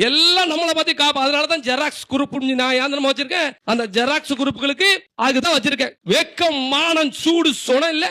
எல்லாம் நம்மளை பத்தி காப்பா. அதனாலதான் ஜெராக்ஸ் குரூப் நான் ஏன் வச்சிருக்கேன், அந்த ஜெராக்ஸ் குரூப்புகளுக்கு அதுதான் வச்சிருக்கேன். வெக்கம் மானம் சூடு சொன இல்ல.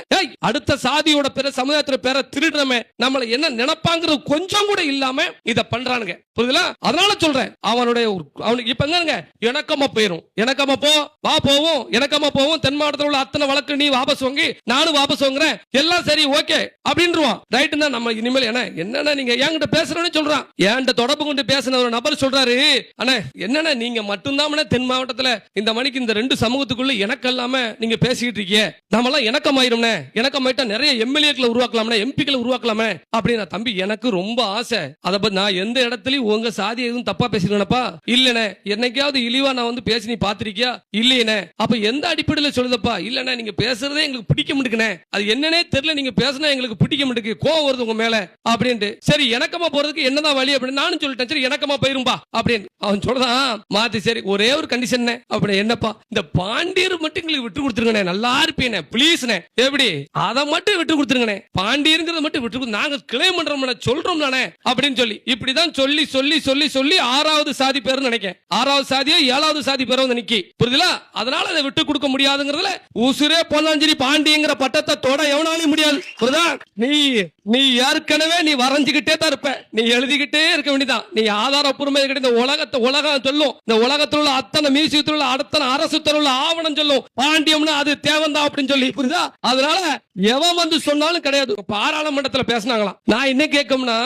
அடுத்த சாதியோட பேர சமுதாயத்தோட பேரை திருடுறமே நம்மள என்ன நினைப்பாங்கிறது கொஞ்சம் கூட இல்லாம இத பண்றானுங்க. புரியுதுல? அதனால சொல்றேன், அவனுக்கு இப்ப எங்க எனக்கமா போயிரும், எனக்கமா போ வா போவோம், எனக்கமா போவோம், தென் மாவட்டத்தில் உள்ள அத்தனை வழக்கு நீ வாபஸ் வாங்கி நானும் வாபஸ் வாங்குறேன், எல்லாம் சரி ஓகே அப்படின்றான். ரைட் தான். நம்ம இனிமேல் என்னன்னா நீங்க என்கிட்ட பேசுறேன்னு சொல்றான். என்கிட்ட தொடர்பு கொண்டு பேசின ஒரு நபர் சொல்றாரு, அண்ணா என்னன்னா நீங்க மட்டும்தான் தென் மாவட்டத்துல இந்த மணிக்கு இந்த ரெண்டு சமூகத்துக்குள்ள எனக்கு இல்லாம நீங்க பேசிக்கிட்டு இருக்கீங்க, நம்ம எல்லாம் இணக்கமாயிரும்னே, இணக்கமாயிட்டா நிறைய எம்எல்ஏக்களை உருவாக்கலாம்னா, எம்பிக்களை உருவாக்கலாமே அப்படின்னு. தம்பி எனக்கு ரொம்ப ஆசை. அதை பத்தி நான் எந்த இடத்துலயும் உங்க சாதி எதுவும் தப்பா பேசிருக்கேனப்பா இல்லனே, என்னைக்காவது இழிவா நான் வந்து பேசி நீ பாத்திருக்கியா இல்லையனே, அப்ப எந்த அடிப்படையில சொல்லுதப்பா இல்லனே, நீங்க பேசுறதே எங்களுக்கு பிடிக்க மாட்டேங்குனே, அது என்னன்னே தெரியல, நீங்க பேசினா எங்களுக்கு பிடிக்க மாட்டேங்குது, கோவம் வருது உங்க மேல அப்படின்ட்டு. சரி எனக்கமா போறதுக்கு என்னதான் வழி அப்படின்னு நானும் சொல்லிட்டேன். சரி எனக்கமா போயிரும்பா அப்படின்னு அவன் சொல்றான். மாத்தி சரி ஒரே ஒரு கண்டிஷன் அப்படி என்னப்பா, இந்த பாண்டியர் மட்டும் எங்களுக்கு விட்டு கொடுத்துருங்கண்ணே, நல்லா இருப்பீனே பிளீஸ்ண்ணே, எப்படி அதை மட்டும் விட்டு கொடுத்துருங்கண்ணே, பாண்டியருங்கிறத மட்டும் விட்டு கொடுத்து நாங்க கிளைம் பண்றோம் சொல்றோம் நானே அப்படின்னு சொல்லி இப்படிதான் சொல்லி சொல்லி சொல்லி சொல்லி 6வது சாதி பேர் நினைக்கிறேன், 6வது சாதியோ 7வது சாதி பேர் வந்து நிக்கி. புரியுதுல? அதனால அதை விட்டு கொடுக்க முடியாதுங்கிறதுல உசுரே போனாலும் சரி பாண்டியங்கிற பட்டத்தை தொட எவனாலும் முடியாது. புரியுதா? நீ ஏற்கனவே நீ வரைஞ்சுக்கிட்டே தான் இருப்ப, நீ எழுதிக்கிட்டே இருக்க வேண்டியதான். நீ ஆதாரப்பூர்வமா இந்த உலகம் சொல்லும், இந்த உலகத்தில் உள்ள அத்தனை மியூசியத்தில் உள்ள அத்தனை அரசு உள்ள ஆவணம் சொல்லும் பாண்டியம்னு அது தேவந்தான் அப்படின்னு சொல்லி. புரியுதா? அதனால எவன் வந்து சொன்னாலும் கிடையாது. பாராளுமன்றத்தில் பேசினாங்களாம். நான் என்ன கேட்கும்னா,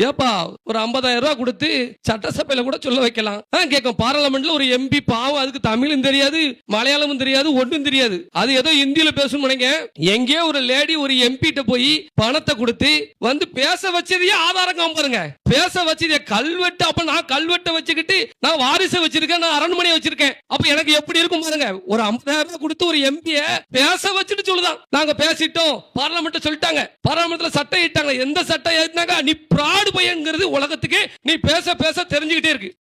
ஏப்பா ஒரு 50,000 ரூபாய் கொடுத்து சட்டசபையில கூட சொல்ல வைக்கலாம். கேட்கும் பாராளுமன்றத்தில் ஒரு எம்பி பாவம், அதுக்கு தமிழும் தெரியாது மலையாளமும் தெரியாது ஒன்றும் தெரியாது, அது ஏதோ இந்தியில பேசணும் நினைங்க. எங்கேயோ ஒரு லேடி ஒரு எம்பிட்ட போய் பணத்தை கொடுத்து வந்து பேச வச்சதையே ஆதாரம் பாருங்க, பேச வச்சதே கல்வெட்டு. அப்ப நான் கல்வெட்டை வச்சுக்கிட்டு நான் வாரிசை வச்சிருக்கேன், நான் அரண்மனையை வச்சிருக்கேன், அப்ப எனக்கு எப்படி இருக்கும் பாருங்க. ஒரு 50,000 ரூபாய் கொடுத்து ஒரு எம்பிய பேச வச்சுட்டு சொல்லுதான் நாங்க பேசிட்டோம், பார்லிமெண்ட் சொல்லிட்டாங்க, பார்லிமெண்ட்ல சட்டம் இட்டாங்க. எந்த சட்டம் ஏத்துனாங்க? நீ பிராடு பையன்கிறது உலகத்துக்கு நீ பேச பேச தெரிஞ்சுக்கிட்டே இருக்கு.